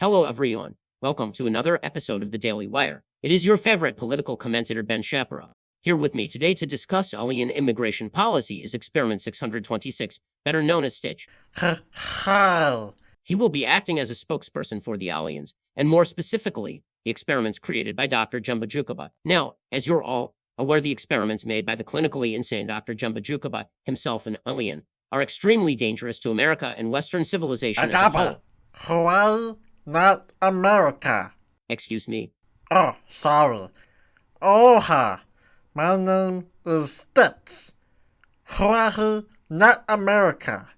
Hello everyone. Welcome to another episode of the Daily Wire. It is your favorite political commentator Ben Shapiro. Here with me today to discuss alien immigration policy is Experiment 626, better known as Stitch. He will be acting as a spokesperson for the aliens, and more specifically, the experiments created by Dr. Jumba Jukaba. Now, as you're all aware, the experiments made by the clinically insane Dr. Jumba Jukaba, himself an alien, are extremely dangerous to America and Western civilization as a whole. Hawaii, not America. Excuse me. Oh, sorry. Oha, my name is Stitch. Hawaii, not America.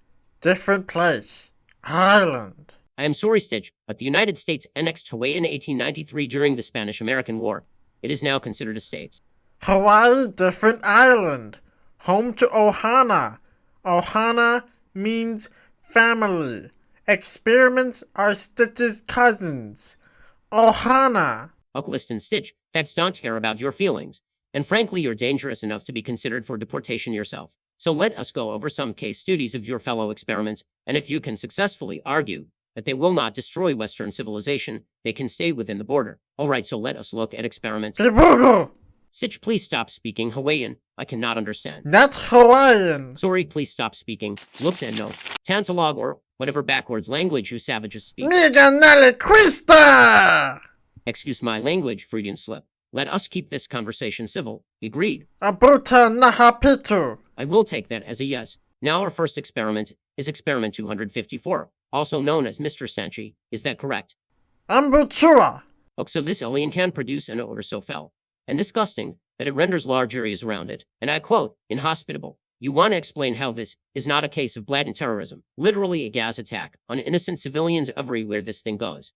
Different place. Island. I am sorry, Stitch, but the United States annexed Hawaii in 1893 during the Spanish-American War. It is now considered a state. Hawaii, different island. Home to Ohana. Ohana means family. Experiments are Stitch's cousins. Ohana. Listen, Stitch, facts don't care about your feelings. And frankly, you're dangerous enough to be considered for deportation yourself. So let us go over some case studies of your fellow experiments, and if you can successfully argue that they will not destroy Western civilization, they can stay within the border. Alright, so let us look at experiments. Stitch, please stop speaking Hawaiian. I cannot understand. Not Hawaiian. Sorry, please stop speaking looks and notes. Tantalog or whatever backwards language you savages speak. Miganaliquista! Excuse my language, Freudian slip. Let us keep this conversation civil. Agreed. Abuta nahapitu. I will take that as a yes. Now our first experiment is experiment 254, also known as Mr. Stanchi. Is that correct? Ambuchua. Oh, so this alien can produce an odor so foul and disgusting that it renders large areas around it, and I quote, inhospitable. You want to explain how this is not a case of blatant terrorism, literally a gas attack on innocent civilians everywhere this thing goes.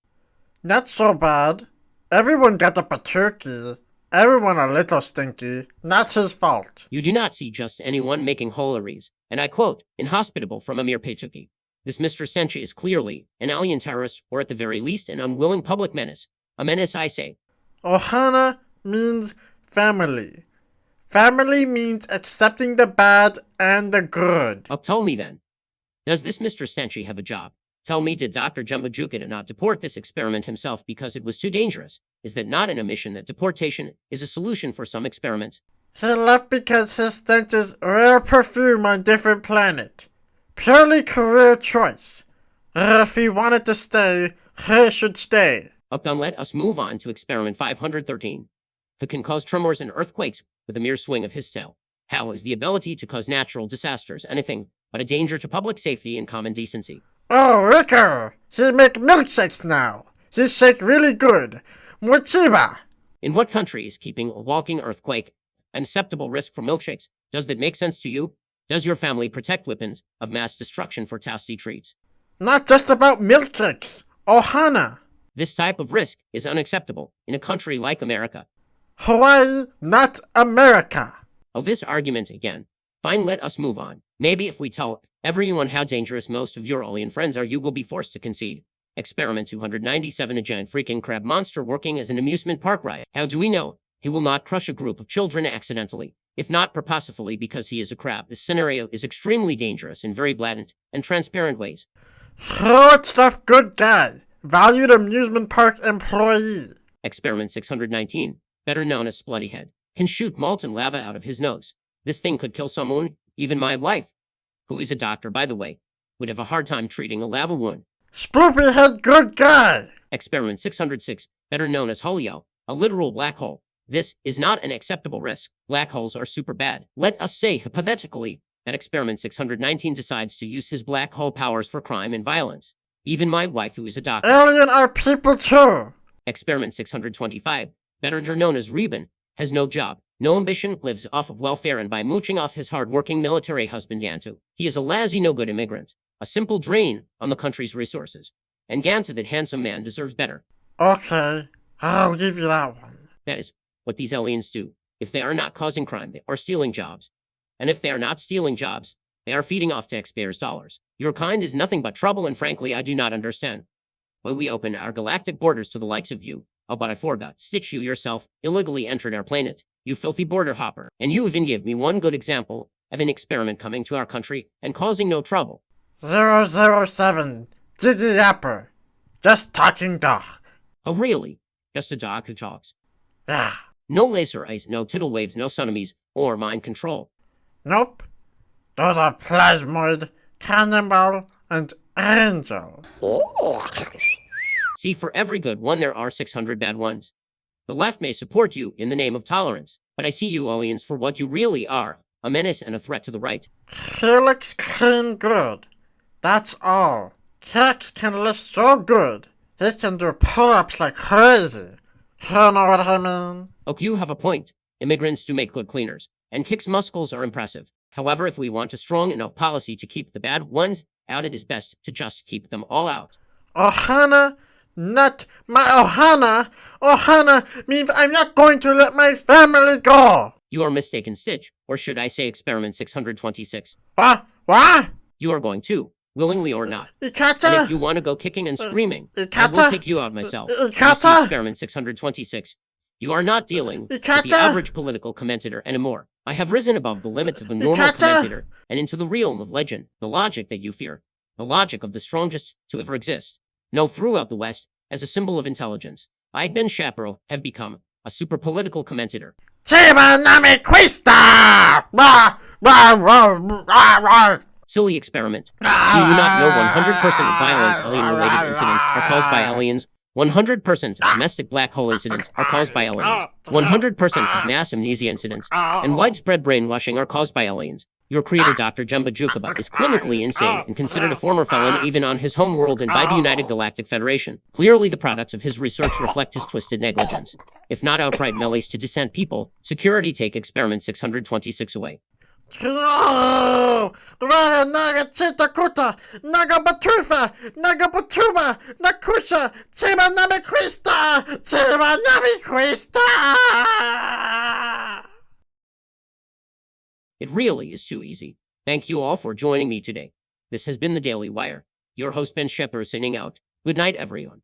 Not so bad. Everyone got up a turkey. Everyone a little stinky. Not his fault. You do not see just anyone making holeries, and I quote, inhospitable from Amir Petuki. This Mr. Senchi is clearly an alien terrorist, or at the very least, an unwilling public menace. A menace, I say. Ohana means family. Family means accepting the bad and the good. Tell me then, does this Mr. Senchi have a job? Tell me, did Dr. Jumba Jukaba not deport this experiment himself because it was too dangerous? Is that not an admission that deportation is a solution for some experiments? He left because his stench is rare perfume on different planet. Purely career choice. If he wanted to stay, he should stay. Then let us move on to experiment 513. Who can cause tremors and earthquakes with a mere swing of his tail? How is the ability to cause natural disasters anything but a danger to public safety and common decency? Oh, Ricker! He make milkshakes now. He shake really good. Mochiba! In what country is keeping a walking earthquake an acceptable risk for milkshakes? Does that make sense to you? Does your family protect weapons of mass destruction for tasty treats? Not just about milkshakes. Ohana. This type of risk is unacceptable in a country like America. Hawaii, not America. Oh, this argument again. Fine, let us move on. Maybe if we tell everyone how dangerous most of your alien friends are, you will be forced to concede. Experiment 297, a giant freaking crab monster working as an amusement park ride. How do we know he will not crush a group of children accidentally, if not purposefully because he is a crab? This scenario is extremely dangerous in very blatant and transparent ways. Short stuff, good guy. Valued amusement park employee. Experiment 619, better known as Splutty Head, can shoot molten lava out of his nose. This thing could kill someone, even my wife, who is a doctor, by the way, would have a hard time treating a lava wound. Spoopy Head, good guy. Experiment 606, better known as Holio, a literal black hole. This is not an acceptable risk. Black holes are super bad. Let us say, hypothetically, that Experiment 619 decides to use his black hole powers for crime and violence. Even my wife, who is a doctor. Alien are people too. Experiment 625, better known as Reuben, has no job, no ambition, lives off of welfare and by mooching off his hard-working military husband Gantu. He is a lazy, no-good immigrant, a simple drain on the country's resources. And Gantu, that handsome man, deserves better. Okay, I'll give you that one. That is what these aliens do. If they are not causing crime, they are stealing jobs. And if they are not stealing jobs, they are feeding off taxpayers' dollars. Your kind is nothing but trouble, and frankly, I do not understand why we open our galactic borders to the likes of you. Oh, but I forgot. Stitch, you yourself illegally entered our planet, you filthy border hopper. And you even give me one good example of an experiment coming to our country and causing no trouble. 007, Gigi Yapper. Just talking dog. Oh, really? Just a dog who talks. Yeah. No laser eyes, no tidal waves, no sonomies, or mind control. Nope. Those are Plasmoid, Cannonball, and Angel. See, for every good one, there are 600 bad ones. The left may support you in the name of tolerance, but I see you aliens for what you really are, a menace and a threat to the right. Helix clean good. That's all. Kex can lift so good, he can do pull-ups like crazy. You know what I mean? Oh, you have a point. Immigrants do make good cleaners, and Kick's muscles are impressive. However, if we want a strong enough policy to keep the bad ones out, it is best to just keep them all out. Ohana, not my Ohana. Ohana means I'm not going to let my family go. You are mistaken, Stitch, or should I say Experiment 626. What? You are going to, willingly or not. And Ikata? if you want to go kicking and screaming, I Ikata? will take you out myself. You see Ikata? Experiment 626. You are not dealing with the Ikata? average political commentator anymore. I have risen above the limits of a normal Ikata? commentator and into the realm of legend, the logic that you fear, the logic of the strongest to ever exist. No, throughout the West, as a symbol of intelligence, I, Ben Shapiro, have become a super political commentator. Chiba nami quista! Silly experiment. Do you not know 100% violent alien-related incidents are caused by aliens? 100% of domestic black hole incidents are caused by aliens. 100% of mass amnesia incidents and widespread brainwashing are caused by aliens. Your creator, Dr. Jumba Jukaba, is clinically insane and considered a former felon even on his home world and by the United Galactic Federation. Clearly, the products of his research reflect his twisted negligence. If not outright melee to dissent people, security take Experiment 626 away. No! Naga Chitakuta! Naga Batufa! Naga Batuba! Nakusha! Chiba nami quista! Chiba nami quista! It really is too easy. Thank you all for joining me today. This has been the Daily Wire. Your host, Ben Shapiro, signing out. Good night, everyone.